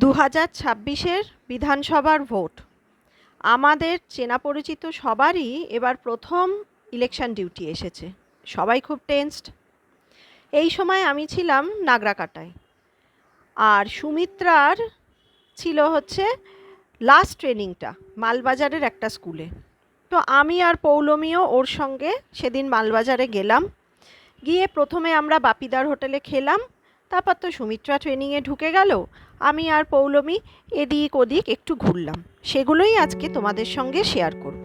2026-এর বিধানসভার ভোট। আমাদের চেনা পরিচিত সবারই এবার প্রথম ইলেকশন ডিউটি এসেছে। সবাই খুব টেন্সড। এই সময় আমি ছিলাম নাগরাকাটায়, আর সুমিত্রার ছিল হচ্ছে লাস্ট ট্রেনিংটা মালবাজারের একটা স্কুলে। তো আমি আর পৌলমীও ওর সঙ্গে সেদিন মালবাজারে গেলাম। গিয়ে প্রথমে আমরা বাপিদার হোটেলে খেলাম, তারপর তো সুমিত্রা ট্রেনিংয়ে ঢুকে গেল, আমি আর পৌলমী এদিক ওদিক একটু ঘুরলাম। সেগুলোই আজকে তোমাদের সঙ্গে শেয়ার করব।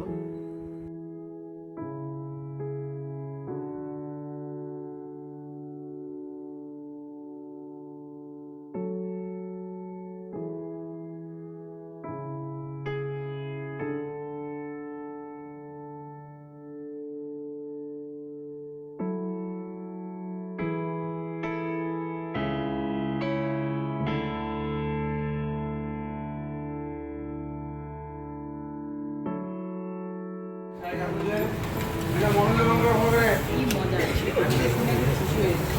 কি মজা, আমি শুনে খুশি হয়েছি।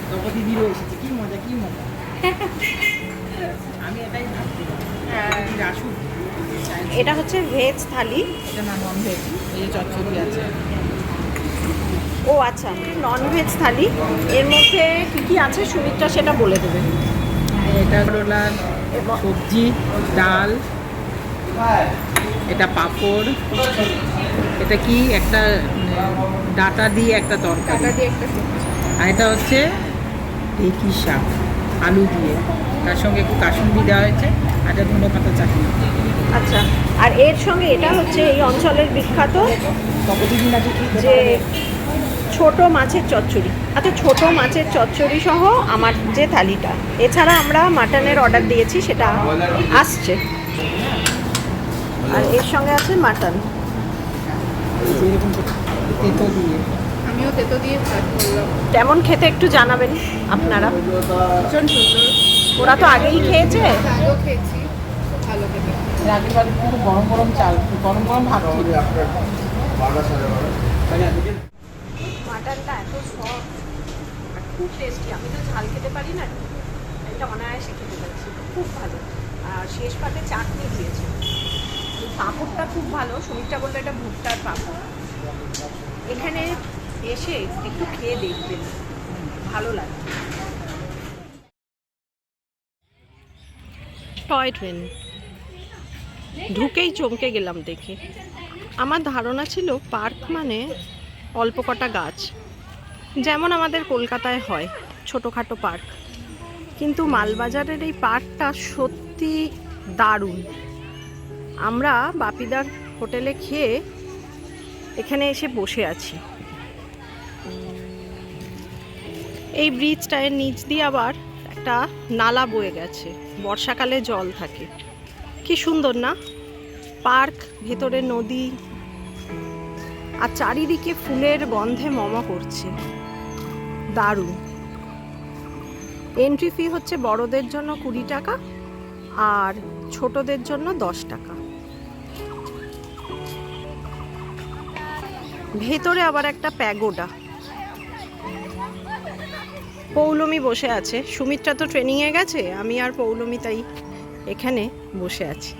দ্রৌপদীদিরও এসেছে, কি মজা কি মজা। আমি এটাই ভাবছি আসুক। এটা হচ্ছে ভেজ থালি। এটা না নন ভেজ, এই যে চচ্চড়ি আছে। ও আচ্ছা, নন ভেজ থালি। এর মধ্যে কী কী আছে সুমিত্রা সেটা বলে দেবে। এটা করলার সবজি, ডাল, এটা পাঁপড়, এটা কি একটা ডাটা দিয়ে একটা তরকারি, আর এটা হচ্ছে ঢেঁকি শাক আলু দিয়ে, তার সঙ্গে একটু কাসুন্দি দেওয়া হয়েছে, আর এটা ধনেপাতা চাটনি। আচ্ছা, আর এর সঙ্গে এটা হচ্ছে এই অঞ্চলের বিখ্যাত যে ছোট মাছের চচ্চড়ি। আচ্ছা, ছোট মাছের চচ্চড়ি সহ আমার যে থালিটা। এছাড়া আমরা মাটনের অর্ডার দিয়েছি, সেটা আসছে। আর এর সঙ্গে আছে মাটন। তেতো দিয়ে, আমিও তেতো দিয়ে ভাত করলাম। কেমন খেতে একটু জানাবেন আপনারা। ভীষণ সুন্দর। ওরা তো আগেই খেয়েছে। চালও খেয়েছি, খুব ভালো খেতে। আগের বার কিন্তু গরম গরম চাল, গরম গরম ভাত ছিল। মাটনটা এত সফট আর খুব টেস্টি। আমি তো ঝাল খেতে পারি না, এটা অনায়াসে খেতে পারছি, খুব ভালো। আর শেষ পাতে চাটনি দিয়েছে। এই পাঁপড়টা খুব ভালো। সুমিত্রা বললো এটা ভুট্টার পাঁপড়। এখানে এসে একটু খেয়ে দেখবেন, ভালো লাগে। টয় ট্রেন ঢুকেই চমকে গেলাম দেখে। আমার ধারণা ছিল পার্ক মানে অল্প কটা গাছ, যেমন আমাদের কলকাতায় হয় ছোটোখাটো পার্ক। কিন্তু মালবাজারের এই পার্কটা সত্যি দারুণ। আমরা বাপিদার হোটেলে খেয়ে এখানে এসে বসে আছি। এই ব্রিজটা এর নিচ দিয়ে আবার একটা নালা বয়ে গেছে, বর্ষাকালে জল থাকে। কি সুন্দর না পার্ক, ভেতরে নদী, আর চারিদিকে ফুলের গন্ধে মমা করছে, দারুণ। এন্ট্রি ফি হচ্ছে বড়দের জন্য 20 টাকা আর ছোটদের জন্য 10 টাকা। ভেতরে আবার একটা প্যাগোডা। পৌলমী বসে আছে, সুমিত্রা তো ট্রেনিংয়ে গেছে, আমি আর পৌলমী তাই এখানে বসে আছি।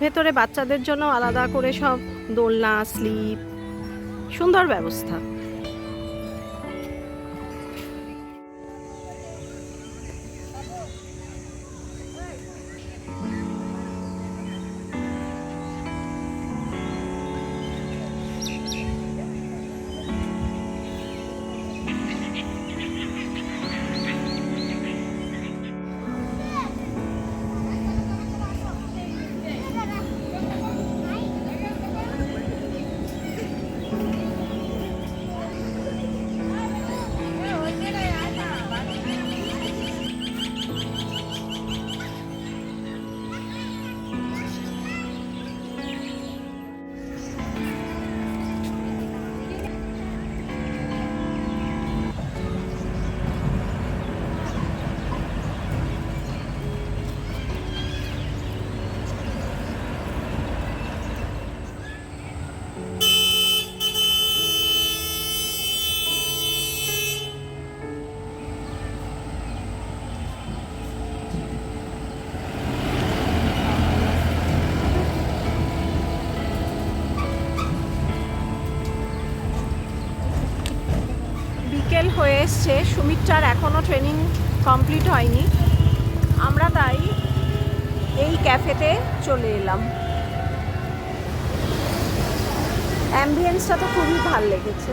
ভেতরে বাচ্চাদের জন্য আলাদা করে সব দোলনা, স্লিপ, সুন্দর ব্যবস্থা। এসছে, সুমিত্রার এখনও ট্রেনিং কমপ্লিট হয়নি। আমরা তাই এই ক্যাফেতে চলে এলাম। অ্যাম্বিয়েন্সটা তো খুবই ভাল লেগেছে।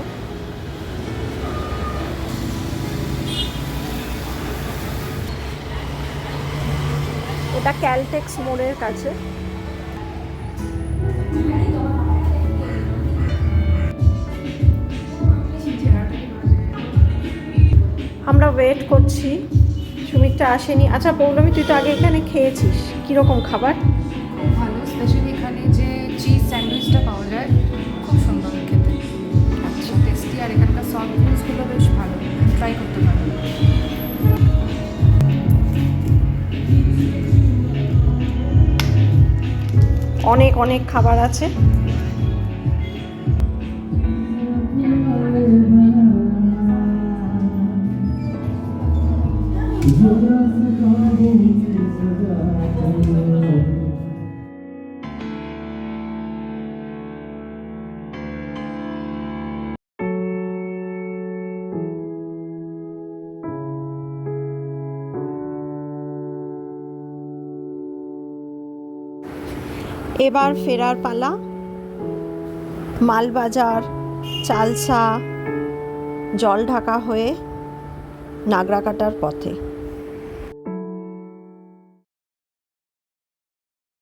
এটা ক্যালটেক্স মোড়ের কাছে। আমরা ওয়েট করছি, সুমিত্রা আসেনি। আচ্ছা পৌলমী, তুই তো আগে এখানে খেয়েছিস, কীরকম খাবার? খুব ভালো, স্পেশালি এখানে যে চিজ স্যান্ডউইচটা পাওয়া যায় খুব সুন্দর খেতে, আচ্ছা টেস্টি। আর এখানকার সফট ড্রিঙ্কসগুলো বেশ ভালো, ট্রাই করতে পারো। অনেক অনেক খাবার আছে। এবার ফেরার পালা। মালবাজার, চালসা, জলঢাকা হয়ে নাগরাকাটার পথে।